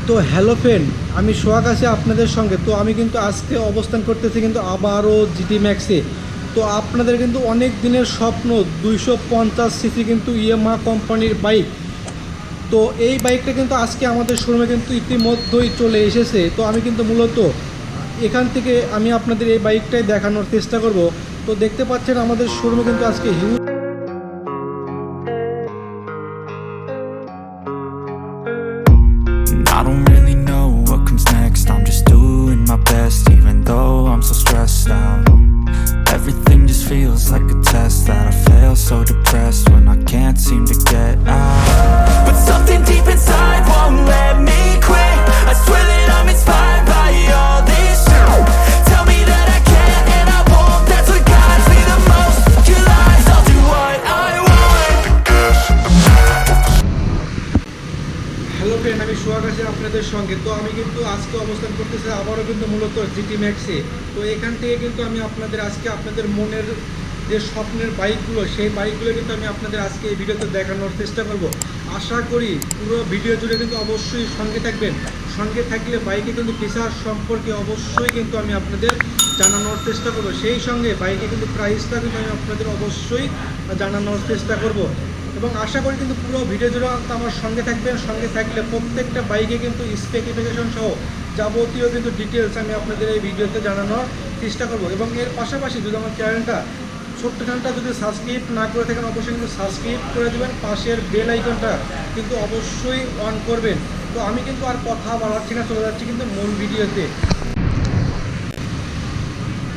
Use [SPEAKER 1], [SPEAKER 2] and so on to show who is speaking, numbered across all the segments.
[SPEAKER 1] তো hello friend, আমি সোহাগ আছি আপনাদের সঙ্গে। তো আমি কিন্তু আজকে অবস্থান করতেছি কিন্তু আবারও জিটি ম্যাক্সে। তো আপনাদের কিন্তু অনেক দিনের স্বপ্ন 250 সিসি কিন্তু ইয়ামাহা কোম্পানির বাইক। তো এই বাইকটা কিন্তু আজকে আমাদের শোরুমে কিন্তু ইতিমধ্যেই চলে এসেছে। তো আমি কিন্তু মূলত এখান থেকে আমি আপনাদের এই বাইকটাই দেখানোর চেষ্টা করব। তো দেখতে পাচ্ছেন আমাদের শোরুমে কিন্তু আজকে huge
[SPEAKER 2] I don't really know what comes next. I'm just doing my best, even though I'm so stressed out. Everything just feels like a test that I fail, so depressed when I can't seem to get out. But something deep inside won't let me quit. I swear that I'm inspired by all this shit. Tell me that I can't and I won't. That's what guides me the most. Your lies, I'll do what I want.
[SPEAKER 1] Hello friend, আমি সোহাগ আছি আপনাদের সঙ্গে। তো আমি কিন্তু আজকে অবস্থান করতেছি আবারও কিন্তু মূলত জিটি ম্যাক্সে। তো এখান থেকে কিন্তু আমি আপনাদের আজকে আপনাদের মনের যে স্বপ্নের বাইকগুলো, সেই বাইকগুলো কিন্তু আমি আপনাদের আজকে এই ভিডিওতে দেখানোর চেষ্টা করব। আশা করি পুরো ভিডিও জুড়ে কিন্তু অবশ্যই সঙ্গে থাকবেন। সঙ্গে থাকলে বাইকে কিন্তু ফিচার সম্পর্কে অবশ্যই কিন্তু আমি আপনাদের জানানোর চেষ্টা করব। সেই সঙ্গে বাইকে কিন্তু প্রাইসটা কিন্তু আমি আপনাদের অবশ্যই জানানোর চেষ্টা করব। এবং আশা করি কিন্তু পুরো ভিডিও জুড়ে আমার সঙ্গে থাকবেন। সঙ্গে থাকলে প্রত্যেকটা বাইকে কিন্তু স্পেসিফিকেশন সহ যাবতীয় কিন্তু ডিটেলস আমি আপনাদের এই ভিডিওতে জানানোর চেষ্টা করব। এবং এর পাশাপাশি যদি আমার ছোট্ট চ্যানেলটা যদি সাবস্ক্রাইব না করে থাকেন, অবশ্যই কিন্তু সাবস্ক্রাইব করে দেবেন। পাশের বেল আইকনটা কিন্তু অবশ্যই অন করবেন। তো আমি কিন্তু আর কথা বাড়াচ্ছি না, চলে যাচ্ছি কিন্তু মূল ভিডিওতে।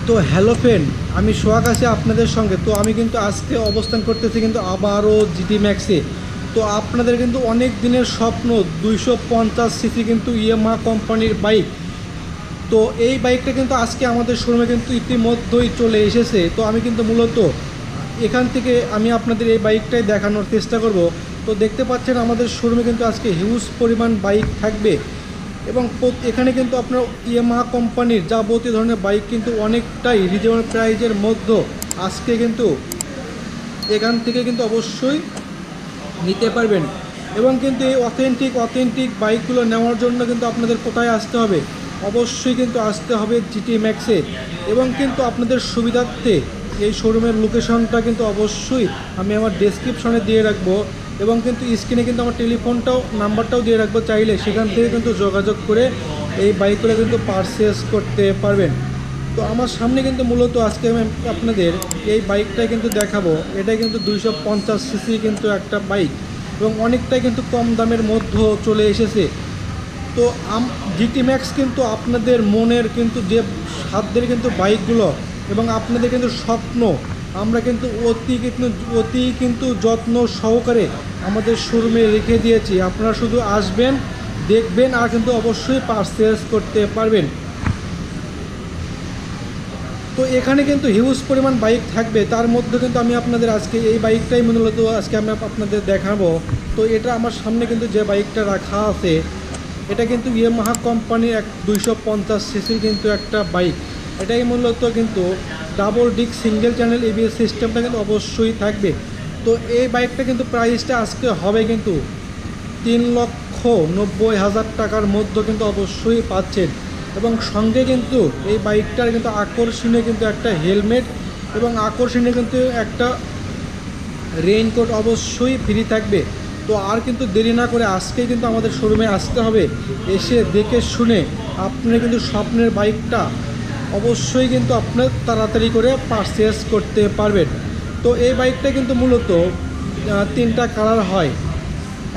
[SPEAKER 1] তো হ্যালো ফ্রেন্ড, আমি সোহাগ আছি আপনাদের সঙ্গে। তো আমি কিন্তু আজকে অবস্থান করতেছি কিন্তু আবারও জিটি ম্যাক্সে। তো আপনাদের কিন্তু অনেক দিনের স্বপ্ন 250 সিসি কিন্তু ইয়ামাহা কোম্পানির বাইক। তো এই বাইকটা কিন্তু আজকে আমাদের শোরুমে কিন্তু ইতিমধ্যেই চলে এসেছে। তো আমি কিন্তু মূলত এখান থেকে আমি আপনাদের এই বাইকটাই দেখানোর চেষ্টা করব। তো দেখতে পাচ্ছেন আমাদের শোরুমে কিন্তু আজকে হিউজ পরিমাণ বাইক থাকবে। এবং এখানে কিন্তু আপনার ইয়ামাহা কোম্পানির যাবতীয় ধরনের বাইক কিন্তু অনেকটাই রিজনেবল প্রাইজের মধ্যে আজকে কিন্তু এখান থেকে কিন্তু অবশ্যই নিতে পারবেন। এবং কিন্তু এই অথেন্টিক বাইকগুলো নেওয়ার জন্য কিন্তু আপনাদের কোথায় আসতে হবে? অবশ্যই কিন্তু আসতে হবে জিটি ম্যাক্সে। এবং কিন্তু আপনাদের সুবিধার্থে এই শোরুমের লোকেশনটা কিন্তু অবশ্যই আমি আমার ডেসক্রিপশনে দিয়ে রাখবো। এবং কিন্তু স্ক্রিনে কিন্তু আমার নাম্বারটাও দিয়ে রাখবো, চাইলে সেখান থেকে কিন্তু যোগাযোগ করে এই বাইকগুলো কিন্তু পারচেস করতে পারবেন। তো আমার সামনে কিন্তু মূলত আজকে আমি আপনাদের এই বাইকটাই কিন্তু দেখাবো। এটা কিন্তু 250 সিসি কিন্তু একটা বাইক এবং অনেকটাই কিন্তু কম দামের মধ্যে চলে এসেছে। তো জিটি ম্যাক্স কিন্তু আপনাদের মনের কিন্তু যে সাধ্যের কিন্তু বাইকগুলো এবং আপনাদের কিন্তু স্বপ্ন আমরা কিন্তু অতি কিন্তু যত্ন সহকারে আমাদের শোরুমে রেখে দিয়েছি। আপনারা শুধু আসবেন, দেখবেন আর কিন্তু অবশ্যই পারচেস করতে পারবেন। তো এখানে কিন্তু হিউজ পরিমাণ বাইক থাকবে, তার মধ্যে কিন্তু আমি আপনাদের আজকে এই বাইকটাই মূলত আজকে আমি আপনাদের দেখাবো। তো এটা আমার সামনে কিন্তু যে বাইকটা রাখা আছে, এটা কিন্তু ইয়ামাহা কোম্পানির 250 সিসির কিন্তু একটা বাইক। এটাই মূলত কিন্তু double disc single channel ABS সিস্টেমটা কিন্তু অবশ্যই থাকবে। তো এই বাইকটা কিন্তু প্রাইসটা আজকে হবে কিন্তু 3,90,000 টাকার মধ্যে কিন্তু অবশ্যই পাচ্ছেন। এবং সঙ্গে কিন্তু এই বাইকটার কিন্তু আকর্ষণীয় কিন্তু একটা হেলমেট এবং আকর্ষণীয় কিন্তু একটা রেইনকোট অবশ্যই ফ্রি থাকবে। তো আর কিন্তু দেরি না করে আজকেই কিন্তু আমাদের শোরুমে আসতে হবে। এসে দেখে শুনে আপনার কিন্তু স্বপ্নের বাইকটা অবশ্যই কিন্তু আপনার তাড়াতাড়ি করে পারচেস করতে পারবেন। তো এই বাইকটা কিন্তু মূলত 3টা কালার হয়।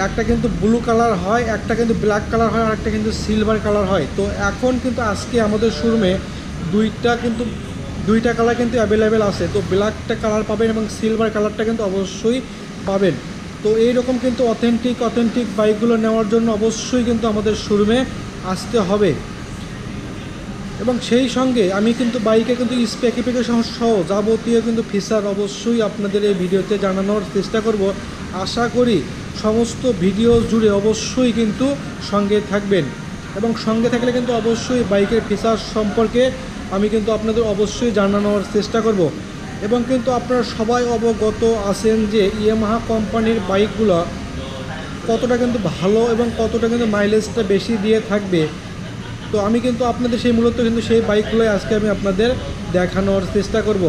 [SPEAKER 1] একটা কিন্তু ব্লু কালার হয়, একটা কিন্তু ব্ল্যাক কালার হয়, আর একটা কিন্তু সিলভার কালার হয়। তো এখন কিন্তু আজকে আমাদের শোরুমে দুইটা কালার কিন্তু অ্যাভেলেবেল আছে। তো ব্ল্যাকটা কালার পাবেন এবং সিলভার কালারটা কিন্তু অবশ্যই পাবেন। তো এইরকম কিন্তু অথেন্টিক বাইকগুলো নেওয়ার জন্য অবশ্যই কিন্তু আমাদের শোরুমে আসতে হবে। এবং সেই সঙ্গে আমি কিন্তু বাইকে কিন্তু স্পেসিফিকেশন সহ যাবতীয় কিন্তু ফিচার অবশ্যই আপনাদের এই ভিডিওতে জানানোর চেষ্টা করব। আশা করি সমস্ত ভিডিও জুড়ে অবশ্যই কিন্তু সঙ্গে থাকবেন। এবং সঙ্গে থাকলে কিন্তু অবশ্যই বাইকের ফিচার সম্পর্কে আমি কিন্তু আপনাদের অবশ্যই জানানোর চেষ্টা করব। এবং কিন্তু আপনারা সবাই অবগত আছেন যে ইয়ামাহা কোম্পানির বাইকগুলো কতটা কিন্তু ভালো এবং কতটা কিন্তু মাইলেজটা বেশি দিয়ে থাকবে। তো আমি কিন্তু আপনাদের মূলত কিন্তু সেই বাইকগুলোই আজকে আমি আপনাদের দেখানোর চেষ্টা করব।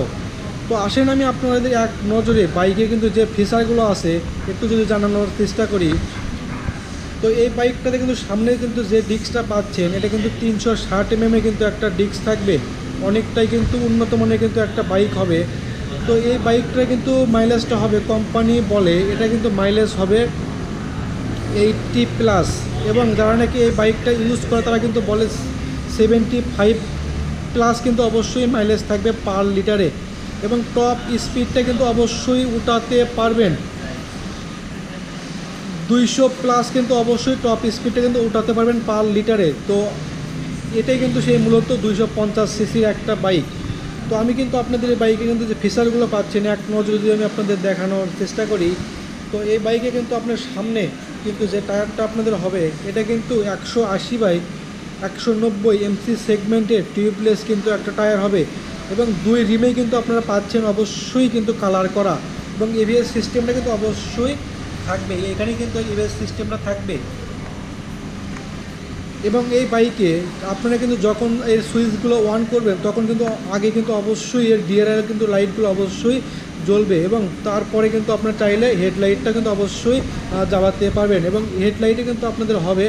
[SPEAKER 1] তো আসেন আমি আপনাদের এক নজরে বাইকে কিন্তু যে ফিচারগুলো আছে একটু যদি জানানোর চেষ্টা করি। তো এই বাইকটাতে কিন্তু সামনে কিন্তু যে ডিস্কটা পাচ্ছেন এটা কিন্তু 360 mm কিন্তু একটা ডিস্ক থাকবে, অনেকটাই কিন্তু উন্নত মানের কিন্তু একটা বাইক হবে। তো এই বাইকটা কিন্তু মাইলেজটা হবে, কোম্পানি বলে এটা কিন্তু মাইলেজ হবে 80+, এবং যারা নাকি এই বাইকটা ইউজ করে তারা কিন্তু বলে 75+ কিন্তু অবশ্যই মাইলেজ থাকবে পার লিটারে, এবং টপ স্পিডটা কিন্তু অবশ্যই উঠাতে পারবেন 200+ কিন্তু অবশ্যই টপ স্পিডটা কিন্তু উঠাতে পারবেন পার লিটারে। তো এটাই কিন্তু সেই মূলত 250 সিসির একটা বাইক। তো আমি কিন্তু আপনাদের এই বাইকে কিন্তু যে ফিচারগুলো পাচ্ছেন এক নজরে যদি আমি আপনাদের দেখানোর চেষ্টা করি। তো এই বাইকে কিন্তু আপনার সামনে কিন্তু যে টায়ারটা আপনাদের হবে এটা কিন্তু 180/190 এমসি সেগমেন্টের টিউবলেস কিন্তু একটা টায়ার হবে, এবং 2 রিমে কিন্তু আপনারা পাচ্ছেন অবশ্যই কিন্তু কালার করা, এবং এবিএস সিস্টেমটা কিন্তু অবশ্যই থাকবে, এখানে কিন্তু এবিএস সিস্টেমটা থাকবে। এবং এই বাইকে আপনারা কিন্তু যখন এর সুইচগুলো অন করবেন তখন কিন্তু আগে কিন্তু অবশ্যই এর ডিআরএল কিন্তু লাইটগুলো অবশ্যই জ্বলবে, এবং তারপরে কিন্তু আপনার চাইলে হেডলাইটটা কিন্তু অবশ্যই জ্বালাতে পারবেন, এবং হেডলাইটে কিন্তু আপনাদের হবে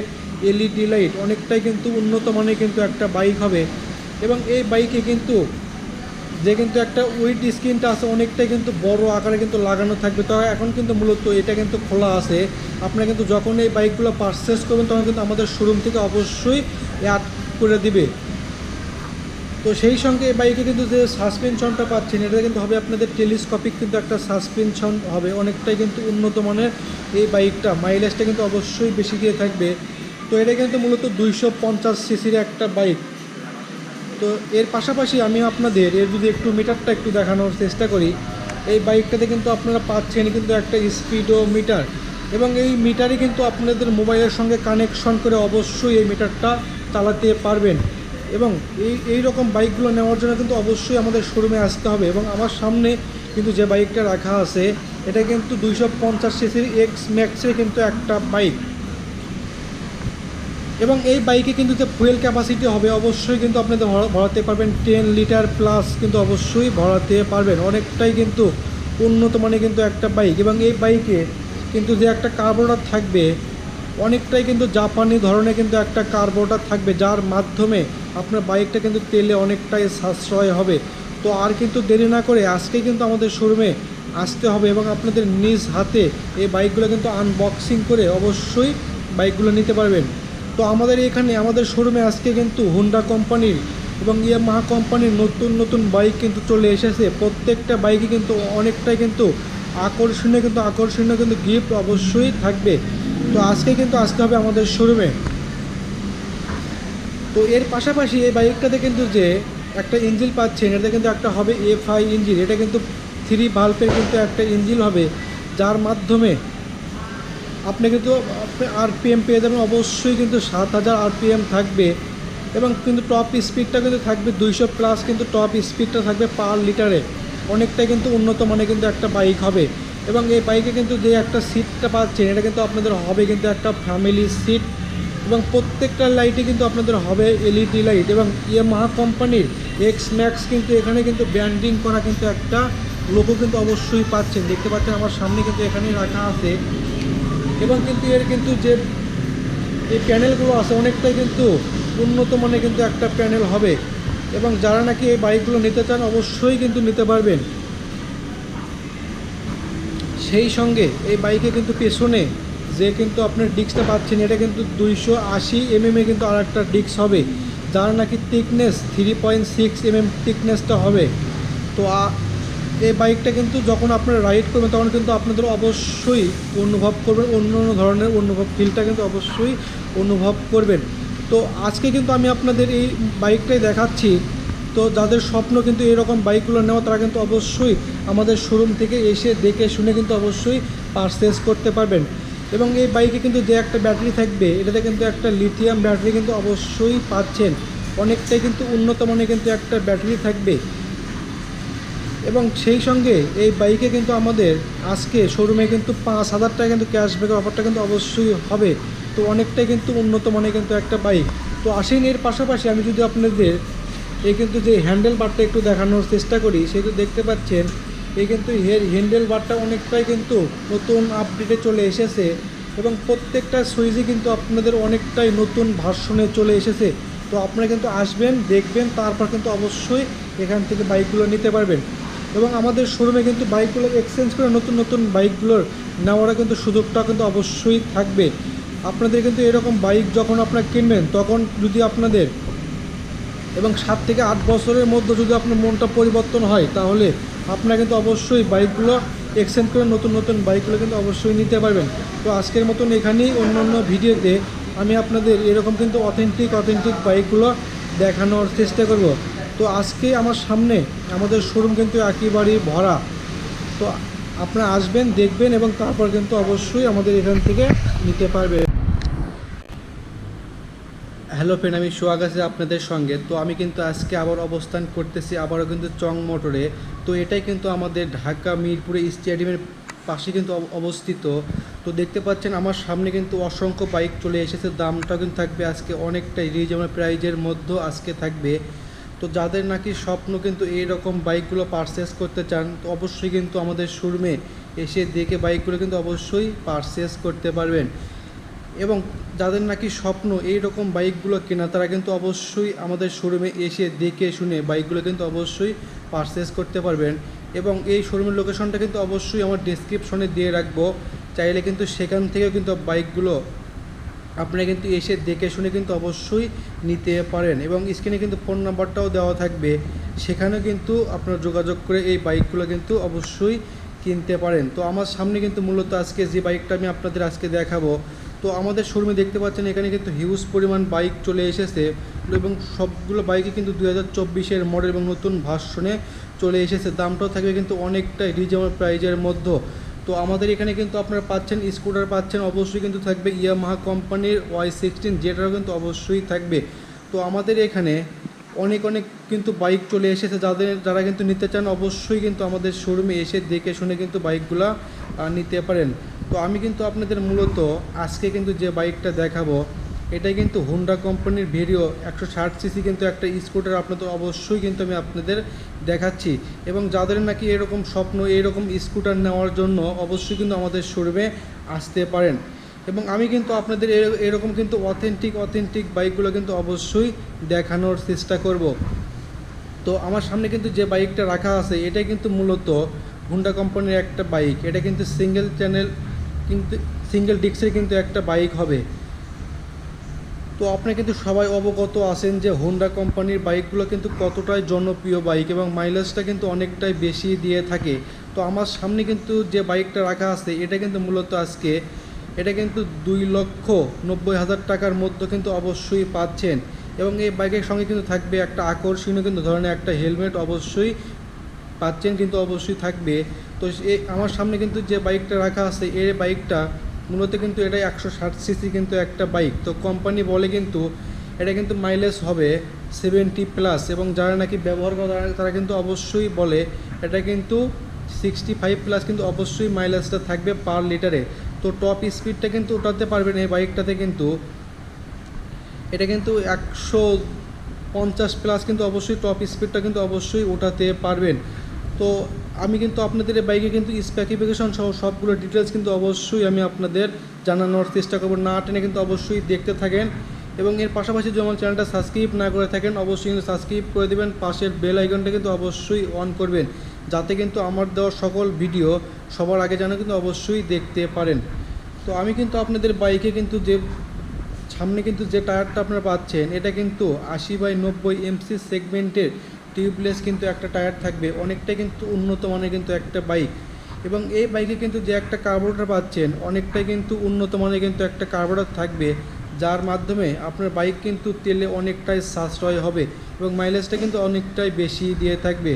[SPEAKER 1] এলইডি লাইট, অনেকটাই কিন্তু উন্নত মানের কিন্তু একটা বাইক হবে। এবং এই বাইকে কিন্তু যে কিন্তু একটা উইড স্ক্রিনটা আছে অনেকটাই কিন্তু বড় আকারে কিন্তু লাগানো থাকবে। তো এখন কিন্তু মূলত এটা কিন্তু খোলা আছে, আপনারা কিন্তু যখন এই বাইকগুলো পারচেস করবেন তখন কিন্তু আমাদের শোরুম থেকে অবশ্যই অ্যাড করে দিবে। তো সেই সঙ্গে এই বাইকে কিন্তু যে সাসপেনশনটা পাচ্ছেন এটা কিন্তু হবে আপনাদের টেলিস্কোপিক কিন্তু একটা সাসপেনশন হবে, অনেকটাই কিন্তু উন্নত মানের এই বাইকটা, মাইলেজটা কিন্তু অবশ্যই বেশি দিয়ে থাকবে। তো এটা কিন্তু মূলত 250 সিসির একটা বাইক। তো এর পাশাপাশি আমি আপনাদের এর যদি একটু মিটারটা একটু দেখানোর চেষ্টা করি, এই বাইকটাতে কিন্তু আপনারা পাচ্ছেন কিন্তু একটা স্পিডো মিটার, এবং এই মিটারে কিন্তু আপনাদের মোবাইলের সঙ্গে কানেকশন করে অবশ্যই এই মিটারটা চালাতে পারবেন। এবং এই রকম বাইকগুলো নেওয়ার জন্য কিন্তু অবশ্যই আমাদের শোরুমে আসতে হবে। এবং আমার সামনে কিন্তু যে বাইকটা রাখা আছে এটা কিন্তু 250 সিসির এক্স ম্যাক্সের কিন্তু একটা বাইক, এবং এই বাইকে কিন্তু যে ফুয়েল ক্যাপাসিটি হবে অবশ্যই কিন্তু আপনাদের ভরাতে পারবেন 10 লিটার প্লাস কিন্তু অবশ্যই ভরাতে পারবেন, অনেকটাই কিন্তু উন্নত মানের কিন্তু একটা বাইক। এবং এই বাইকে কিন্তু যে একটা কার্বোরেটর থাকবে অনেকটাই কিন্তু জাপানি ধরনের কিন্তু একটা কার্বোরেটর থাকবে, যার মাধ্যমে আপনার বাইকটা কিন্তু তেলে অনেকটাই সাশ্রয় হবে। তো আর কিন্তু দেরি না করে আজকে কিন্তু আমাদের শোরুমে আসতে হবে, এবং আপনাদের নিজ হাতে এই বাইকগুলো কিন্তু আনবক্সিং করে অবশ্যই বাইকগুলো নিতে পারবেন। তো আমাদের এখানে আমাদের শোরুমে আজকে কিন্তু হোন্ডা কোম্পানির এবং ইয়ামাহা কোম্পানির নতুন নতুন বাইক কিন্তু চলে এসেছে, প্রত্যেকটা বাইকে কিন্তু অনেকটাই কিন্তু আকর্ষণীয় কিন্তু গিফট অবশ্যই থাকবে। তো আজকে কিন্তু আসতে হবে আমাদের শোরুমে। তো এর পাশাপাশি এই বাইকটাতে কিন্তু যে একটা ইঞ্জিন পাচ্ছেন এটা কিন্তু একটা হবে FI ইঞ্জিন, এটা কিন্তু 3 ভালভের কিন্তু একটা ইঞ্জিন হবে, যার মাধ্যমে আপনি কিন্তু আরপিএম পেয়ে যাবেন অবশ্যই কিন্তু 7000 আরপিএম থাকবে, এবং কিন্তু টপ স্পিডটা কিন্তু থাকবে 200+ কিন্তু টপ স্পিডটা থাকবে পার লিটারে, অনেকটাই কিন্তু উন্নত মানের কিন্তু একটা বাইক হবে। এবং এই বাইকে কিন্তু যে একটা সিটটা পাচ্ছেন এটা কিন্তু আপনাদের হবে কিন্তু একটা ফ্যামিলি সিট, এবং প্রত্যেকটা লাইটে কিন্তু আপনাদের হবে এলইডি লাইট, এবং ইয়ামাহা কোম্পানির এক্স ম্যাক্স কিন্তু এখানে কিন্তু ব্র্যান্ডিং করা কিন্তু একটা লোগো কিন্তু অবশ্যই পাচ্ছেন, দেখতে পাচ্ছেন আমার সামনে কিন্তু এখানেই রাখা আছে। এবং কিন্তু এর কিন্তু যে এই প্যানেলগুলো আছে অনেকটাই কিন্তু উন্নত মানের কিন্তু একটা প্যানেল হবে, এবং যারা নাকি এই বাইকগুলো নিতে চান অবশ্যই কিন্তু নিতে পারবেন। সেই সঙ্গে এই বাইকে কিন্তু পেছনে যে কিন্তু আপনার ডিস্কটা পাচ্ছেন এটা কিন্তু 280 mm কিন্তু আর একটা ডিস্ক হবে, যার নাকি থিকনেস 3.6 mm থিকনেসটা হবে। তো এই বাইকটা কিন্তু যখন আপনারা রাইড করবেন তখন কিন্তু আপনাদের অবশ্যই অনুভব করবেন অন্য ধরনের ফিলটা কিন্তু অবশ্যই অনুভব করবেন। তো আজকে কিন্তু আমি আপনাদের এই বাইকটাই দেখাচ্ছি। তো যাদের স্বপ্ন কিন্তু এরকম বাইকগুলো নেওয়া তারা কিন্তু অবশ্যই আমাদের শোরুম থেকে এসে দেখে শুনে কিন্তু অবশ্যই পারচেস করতে পারবেন। এবং এই বাইকে কিন্তু যে একটা ব্যাটারি থাকবে এটাতে কিন্তু একটা লিথিয়াম ব্যাটারি কিন্তু অবশ্যই পাচ্ছেন, অনেকটাই কিন্তু উন্নত মানের কিন্তু একটা ব্যাটারি থাকবে। এবং সেই সঙ্গে এই বাইকে কিন্তু আমাদের আজকে শোরুমে কিন্তু 5,000 টাকা কিন্তু ক্যাশব্যাকের অফারটা কিন্তু অবশ্যই হবে। তো অনেকটাই কিন্তু উন্নত মানের কিন্তু একটা বাইক। তো আসেন এর পাশাপাশি আমি যদি আপনাদের এই কিন্তু যে হ্যান্ডেল বারটা একটু দেখানোর চেষ্টা করি, সেটা দেখতে পাচ্ছেন এই কিন্তু হ্যান্ডেল বারটা অনেকটাই কিন্তু নতুন আপডেটে চলে এসেছে এবং প্রত্যেকটা সুইচই কিন্তু আপনাদের অনেকটাই নতুন ভার্সনে চলে এসেছে। তো আপনারা কিন্তু আসবেন, দেখবেন, তারপর কিন্তু অবশ্যই এখান থেকে বাইকগুলো নিতে পারবেন। এবং আমাদের শোরুমে কিন্তু বাইকগুলো এক্সচেঞ্জ করে নতুন নতুন বাইকগুলোর নেওয়ারও কিন্তু সুযোগটা কিন্তু অবশ্যই থাকবে। আপনাদের কিন্তু এরকম বাইক যখন আপনারা কিনবেন তখন যদি আপনাদের এবং 7 থেকে 8 বছরের মধ্যে যদি আপনার মনটা পরিবর্তন হয়, তাহলে আপনারা কিন্তু অবশ্যই বাইকগুলো এক্সচেঞ্জ করে নতুন নতুন বাইকগুলো কিন্তু অবশ্যই নিতে পারবেন। তো আজকের মতন এখানেই, অন্য অন্য ভিডিওতে আমি আপনাদের এরকম কিন্তু অথেন্টিক বাইকগুলো দেখানোর চেষ্টা করব। তো আজকে আমার সামনে আমাদের শোরুম কিন্তু একেবারেই ভরা। তো আপনারা আসবেন, দেখবেন এবং তারপর কিন্তু অবশ্যই আমাদের এখান থেকে নিতে পারবেন। হ্যালো ফ্রেন্ড, আমি সোহাগ আছি আপনাদের সঙ্গে। তো আমি কিন্তু আজকে আবার অবস্থান করতেছি আবারও কিন্তু চং মোটরে। তো এটাই কিন্তু আমাদের ঢাকা মিরপুরে স্টেডিয়ামের পাশে কিন্তু অবস্থিত। তো দেখতে পাচ্ছেন আমার সামনে কিন্তু অসংখ্য বাইক চলে এসেছে। দামটাও কিন্তু থাকবে আজকে অনেকটাই রিজনেবল প্রাইজের মধ্যে আজকে থাকবে। তো যাদের নাকি স্বপ্ন কিন্তু এইরকম বাইকগুলো পারচেস করতে চান, তো অবশ্যই কিন্তু আমাদের শোরুমে এসে দেখে বাইকগুলো কিন্তু অবশ্যই পারচেস করতে পারবেন। এবং যাদের নাকি স্বপ্ন এই রকম বাইকগুলো কেনা, তারা কিন্তু অবশ্যই আমাদের শোরুমে এসে দেখে শুনে বাইকগুলো কিন্তু অবশ্যই পারচেস করতে পারবেন। এবং এই শোরুমের লোকেশনটা কিন্তু অবশ্যই আমার ডেসক্রিপশনে দিয়ে রাখবো, চাইলে কিন্তু সেখান থেকেও কিন্তু বাইকগুলো আপনারা কিন্তু এসে দেখে শুনে কিন্তু অবশ্যই নিতে পারেন। এবং স্ক্রিনে কিন্তু ফোন নাম্বারটাও দেওয়া থাকবে, সেখানেও কিন্তু আপনারা যোগাযোগ করে এই বাইকগুলো কিন্তু অবশ্যই কিনতে পারেন। তো আমার সামনে কিন্তু মূলত আজকে যে বাইকটা আমি আপনাদের আজকে দেখাবো, তো আমাদের শোরুমে দেখতে পাচ্ছেন এখানে কিন্তু হিউজ পরিমাণ বাইক চলে এসেছে এবং সবগুলো বাইকে কিন্তু 2024-এর মডেল এবং নতুন ভার্সনে চলে এসেছে। দামটাও থাকবে কিন্তু অনেকটাই রিজনেবল প্রাইজের মধ্যে। তো আমাদের এখানে কিন্তু আপনারা পাচ্ছেন স্কুটার পাচ্ছেন, অবশ্যই কিন্তু থাকবে ইয়ামাহা কোম্পানির Y16, যেটাও কিন্তু অবশ্যই থাকবে। তো আমাদের এখানে অনেক কিন্তু বাইক চলে এসেছে। যারা কিন্তু নিতে চান অবশ্যই কিন্তু আমাদের শোরুমে এসে দেখে শুনে কিন্তু বাইকগুলো নিতে পারেন। তো আমি কিন্তু আপনাদের মূলত আজকে কিন্তু যে বাইকটা দেখাবো, এটাই কিন্তু হোন্ডা কোম্পানির ভেরিও 160 সিসি কিন্তু একটা স্কুটার আপনাদের অবশ্যই কিন্তু আমি আপনাদের দেখাচ্ছি। এবং যাদের নাকি এরকম স্বপ্ন এইরকম স্কুটার নেওয়ার জন্য অবশ্যই কিন্তু আমাদের শোরুমে আসতে পারেন। এবং আমি কিন্তু আপনাদের এরকম কিন্তু অথেন্টিক বাইকগুলো কিন্তু অবশ্যই দেখানোর চেষ্টা করব। তো আমার সামনে কিন্তু যে বাইকটা রাখা আছে, এটাই কিন্তু মূলত হোন্ডা কোম্পানির একটা বাইক। এটা কিন্তু সিঙ্গেল ডিস্কের কিন্তু একটা বাইক হবে। তো আপনি কিন্তু সবাই অবগত আছেন যে হোন্ডা কোম্পানির বাইকগুলো কিন্তু কতটাই জনপ্রিয় বাইক এবং মাইলেজটা কিন্তু অনেকটাই বেশি দিয়ে থাকে। তো আমার সামনে কিন্তু যে বাইকটা রাখা আছে, এটা কিন্তু মূলত আজকে এটা কিন্তু 2,90,000 টাকার মধ্যে কিন্তু অবশ্যই পাচ্ছেন। এবং এই বাইকের সঙ্গে কিন্তু থাকবে একটা আকর্ষণীয় কিন্তু ধরনের একটা হেলমেট অবশ্যই পাচ্ছেন, কিন্তু অবশ্যই থাকবে। তো আমার সামনে কিন্তু যে বাইকটা রাখা আছে, এই বাইকটা মূলত কিন্তু এটা 160 সিসি কিন্তু একটা বাইক। তো কোম্পানি বলে কিন্তু এটা কিন্তু মাইলেজ হবে 70+, এবং যারা নাকি ব্যবহার করে তারা কিন্তু অবশ্যই বলে এটা কিন্তু 65+ কিন্তু অবশ্যই মাইলেজটা থাকবে পার লিটারে। তো টপ স্পিডটা কিন্তু ওঠাতে পারবেন এই বাইকটাতে, কিন্তু এটা কিন্তু 150+ কিন্তু অবশ্যই টপ স্পিডটা কিন্তু অবশ্যই ওঠাতে পারবেন। তো আমি কিন্তু আপনাদের এই বাইকে কিন্তু স্পেসিফিকেশন সহ সবগুলো ডিটেলস কিন্তু অবশ্যই আমি আপনাদের জানানোর চেষ্টা করব। না টেনে কিন্তু অবশ্যই দেখতে থাকেন। এবং এর পাশাপাশি যদি আমার চ্যানেলটা সাবস্ক্রাইব না করে থাকেন, অবশ্যই কিন্তু সাবস্ক্রাইব করে দেবেন, পাশের বেল আইকনটা কিন্তু অবশ্যই অন করবেন, যাতে কিন্তু আমার দেওয়া সকল ভিডিও সবার আগে যেন কিন্তু অবশ্যই দেখতে পারেন। তো আমি কিন্তু আপনাদের বাইকে কিন্তু যে সামনে কিন্তু যে টায়ারটা আপনারা পাচ্ছেন, এটা কিন্তু 80/90 MC সেগমেন্টের টিউবলেস কিন্তু একটা টায়ার থাকবে। অনেকটাই কিন্তু উন্নত মানের কিন্তু একটা বাইক। এবং এই বাইকে কিন্তু যে একটা কার্বোরেটর পাচ্ছেন, অনেকটাই কিন্তু উন্নত মানের কিন্তু একটা কার্বোরেটর থাকবে, যার মাধ্যমে আপনার বাইক কিন্তু তেলে অনেকটাই সাশ্রয় হবে এবং মাইলেজটা কিন্তু অনেকটাই বেশি দিয়ে থাকবে।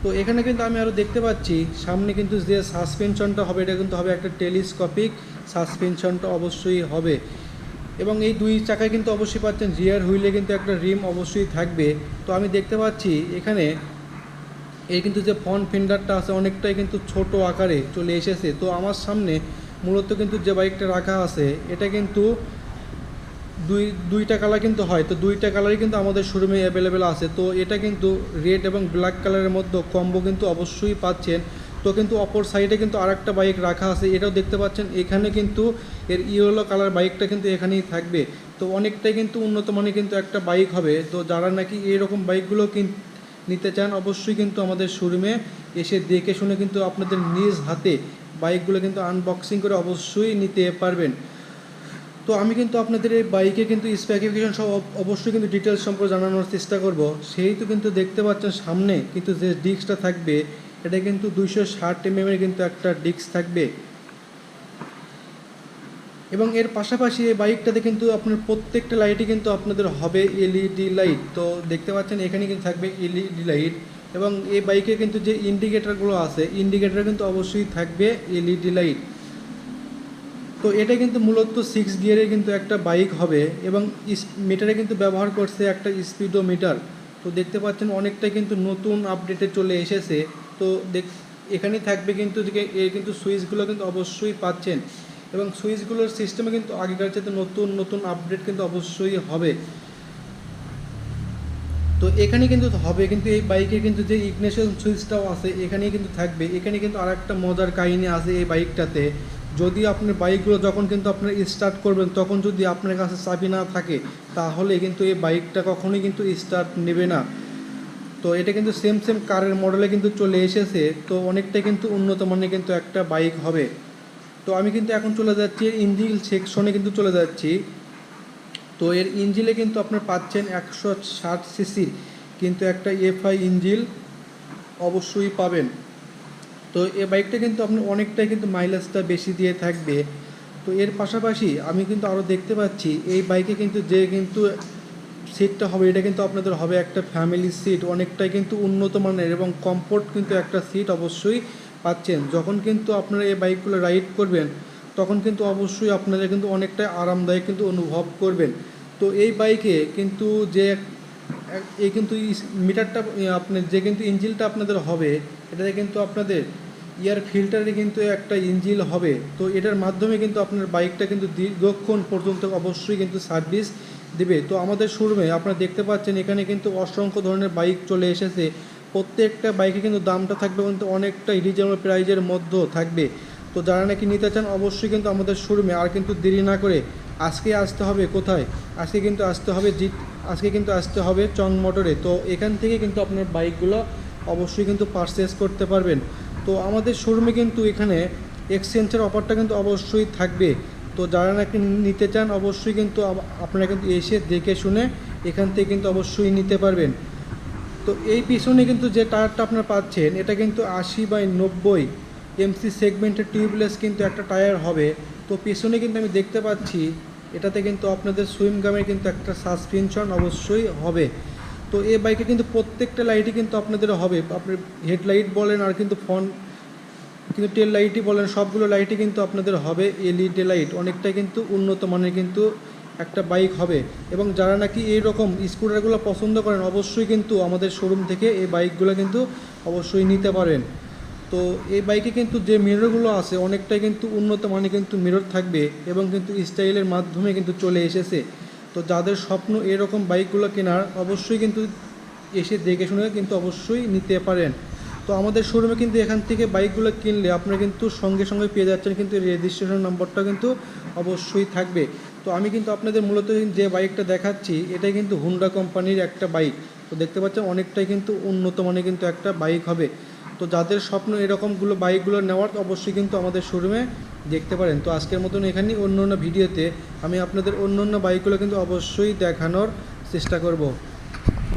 [SPEAKER 1] তো এখানে কিন্তু আমি আরও দেখতে পাচ্ছি সামনে কিন্তু যে সাসপেনশনটা হবে, এটা কিন্তু হবে একটা টেলিস্কোপিক সাসপেনশনটা অবশ্যই হবে। এবং এই দুই চাকায় কিন্তু অবশ্যই পাচ্ছেন রিয়ার হুইলে কিন্তু একটা রিম অবশ্যই থাকবে। তো আমি দেখতে পাচ্ছি এখানে এর কিন্তু যে ফ্রন্ট ফেন্ডারটা আছে অনেকটাই কিন্তু ছোট আকারে চলে এসেছে। তো আমার সামনে মূলত কিন্তু যে বাইকটা রাখা আছে এটা কিন্তু দুইটা কালার কিন্তু হয়, তো দুইটা কালারই কিন্তু আমাদের শোরুমে অ্যাভেলেবেল আছে। তো এটা কিন্তু রেড এবং ব্ল্যাক কালারের মধ্যে কম্বো কিন্তু অবশ্যই পাচ্ছেন। তো কিন্তু অপর সাইডে কিন্তু আরেকটা বাইক রাখা আছে, এটাও দেখতে পাচ্ছেন। এখানে কিন্তু এর ইয়েলো কালার বাইকটা কিন্তু এখানেই থাকবে। তো অনেকটাই কিন্তু উন্নত মানের কিন্তু একটা বাইক হবে। তো যারা নাকি এইরকম বাইকগুলো নিতে চান অবশ্যই কিন্তু আমাদের শোরুমে এসে দেখে শুনে কিন্তু আপনাদের নিজ হাতে বাইকগুলো কিন্তু আনবক্সিং করে অবশ্যই নিতে পারবেন। তো আমি কিন্তু আপনাদের এই বাইকে কিন্তু স্পেসিফিকেশন সব অবশ্যই কিন্তু ডিটেলস সম্পর্কে জানানোর চেষ্টা করব। সেই তো কিন্তু দেখতে পাচ্ছেন সামনে কিন্তু যে ডিস্কটা থাকবে এটা কিন্তু 260 mm কিন্তু একটা ডিস্ক থাকবে। এবং এর পাশাপাশি এই বাইকটাতে কিন্তু আপনার প্রত্যেকটা লাইটই কিন্তু আপনাদের হবে এলইডি লাইট। তো দেখতে পাচ্ছেন এখানে কিন্তু থাকবে এলইডি লাইট, এবং এই বাইকে কিন্তু যে ইন্ডিকেটারগুলো আছে ইন্ডিকেটার কিন্তু অবশ্যই থাকবে এলইডি লাইট। তো এটা কিন্তু মূলত 6 গিয়ারের কিন্তু একটা বাইক হবে, এবং মিটারে কিন্তু ব্যবহার করছে একটা স্পিডোমিটার। তো দেখতে পাচ্ছেন অনেকটাই কিন্তু নতুন আপডেটে চলে এসেছে। তো এখানেই থাকবে কিন্তু এর কিন্তু সুইচগুলো কিন্তু অবশ্যই পাচ্ছেন, এবং সুইচগুলোর সিস্টেমে কিন্তু আগেকার চাইতে নতুন নতুন আপডেট কিন্তু অবশ্যই হবে। তো এখানে কিন্তু হবে কিন্তু এই বাইকের কিন্তু যে ইগনিশন সুইচটাও আছে এখানেই কিন্তু থাকবে। এখানে কিন্তু আরেকটা মজার কাহিনী আছে এই বাইকটাতে। যদি আপনার বাইকগুলো যখন কিন্তু আপনার স্টার্ট করবেন তখন যদি আপনার কাছে চাবি না থাকে তাহলে কিন্তু এই বাইকটা কখনোই কিন্তু স্টার্ট নেবে না। তো এটা কিন্তু সেম কারের মডেলে কিন্তু চলে এসেছে। তো অনেকটাই কিন্তু উন্নত মানের কিন্তু একটা বাইক হবে। তো আমি কিন্তু এখন চলে যাচ্ছি ইঞ্জিন সেকশনে কিন্তু চলে যাচ্ছি। তো এর ইঞ্জিলে কিন্তু আপনার পাচ্ছেন 160 সিসির কিন্তু একটা এফআই ইঞ্জিল অবশ্যই পাবেন। তো এই বাইকটা কিন্তু আপনার অনেকটাই কিন্তু মাইলেজটা বেশি দিয়ে থাকবে। তো এর পাশাপাশি আমি কিন্তু আরও দেখতে পাচ্ছি এই বাইকে কিন্তু যে কিন্তু সিটটা হবে এটা কিন্তু আপনাদের হবে একটা ফ্যামিলি সিট, অনেকটাই কিন্তু উন্নত মানের এবং কমফোর্ট কিন্তু একটা সিট অবশ্যই পাচ্ছেন। যখন কিন্তু আপনারা এই বাইকগুলো রাইড করবেন তখন কিন্তু অবশ্যই আপনারা কিন্তু অনেকটাই আরামদায়ক কিন্তু অনুভব করবেন। তো এই বাইকে কিন্তু যে এই কিন্তু মিটারটা আপনার যে কিন্তু ইঞ্জিনটা আপনাদের হবে এটাতে কিন্তু আপনাদের এয়ার ফিল্টারে কিন্তু একটা ইঞ্জিন হবে। তো এটার মাধ্যমে কিন্তু আপনার বাইকটা কিন্তু দীর্ঘক্ষণ পর্যন্ত অবশ্যই কিন্তু সার্ভিস দেবে। তো আমাদের শোরুমে আপনারা দেখতে পাচ্ছেন এখানে কিন্তু অসংখ্য ধরনের বাইক চলে এসেছে। প্রত্যেকটা বাইকে কিন্তু দামটা থাকবে কিন্তু অনেকটা রিজনেবল প্রাইজের মধ্যেও থাকবে। তো যারা নাকি নিতে চান অবশ্যই কিন্তু আমাদের শোরুমে আর কিন্তু দেরি না করে আজকে আসতে হবে। কোথায়? আজকে কিন্তু আসতে হবে চং মোটরে। তো এখান থেকে কিন্তু আপনার বাইকগুলো অবশ্যই কিন্তু পারচেস করতে পারবেন। তো আমাদের শোরুমে কিন্তু এখানে এক্সচেঞ্জের অফারটা কিন্তু অবশ্যই থাকবে। তো যারা নাকি নিতে চান অবশ্যই কিন্তু আপনারা কিন্তু এসে দেখে শুনে এখান থেকে কিন্তু অবশ্যই নিতে পারবেন। তো এই পিছনে কিন্তু যে টায়ারটা আপনারা পাচ্ছেন এটা কিন্তু 80/90 এমসি সেগমেন্টের টিউবলেস কিন্তু একটা টায়ার হবে। তো পিছনে কিন্তু আমি দেখতে পাচ্ছি এটাতে কিন্তু আপনাদের সুইম গামের কিন্তু একটা সাসপেনশন অবশ্যই হবে। তো এই বাইকে কিন্তু প্রত্যেকটা লাইটই কিন্তু আপনাদের হবে। আপনার হেডলাইট বলেন আর কিন্তু ফ্রন্ট কিন্তু টেল লাইটই বলেন সবগুলো লাইটই কিন্তু আপনাদের হবে এলইডি লাইট। অনেকটাই কিন্তু উন্নত মানের কিন্তু একটা বাইক হবে। এবং যারা নাকি এইরকম স্কুটারগুলো পছন্দ করেন অবশ্যই কিন্তু আমাদের শোরুম থেকে এই বাইকগুলো কিন্তু অবশ্যই নিতে পারেন। তো এই বাইকে কিন্তু যে মিররগুলো আছে অনেকটাই কিন্তু উন্নত মানের কিন্তু মিরর থাকবে এবং কিন্তু স্টাইলের মাধ্যমে কিন্তু চলে এসেছে। তো যাদের স্বপ্ন এরকম বাইকগুলো কেনার অবশ্যই কিন্তু এসে দেখে শুনে কিন্তু অবশ্যই নিতে পারেন। তো আমাদের শোরুমে কিন্তু এখান থেকে বাইকগুলো কিনলে আপনারা কিন্তু সঙ্গে সঙ্গে পেয়ে যাচ্ছেন কিন্তু রেজিস্ট্রেশন নম্বরটা কিন্তু অবশ্যই থাকবে। তো আমি কিন্তু আপনাদের মূলত যে বাইকটা দেখাচ্ছি এটাই কিন্তু হুন্ডা কোম্পানির একটা বাইক। তো দেখতে পাচ্ছেন অনেকটাই কিন্তু উন্নত মানের কিন্তু একটা বাইক হবে। তো যাদের স্বপ্ন এরকমগুলো বাইকগুলো নেওয়ার অবশ্যই কিন্তু আমাদের শোরুমে দেখতে পারেন। তো আজকের মতন এখানেই অন্য ভিডিওতে আমি আপনাদের অন্য বাইকগুলো কিন্তু অবশ্যই দেখানোর চেষ্টা করব।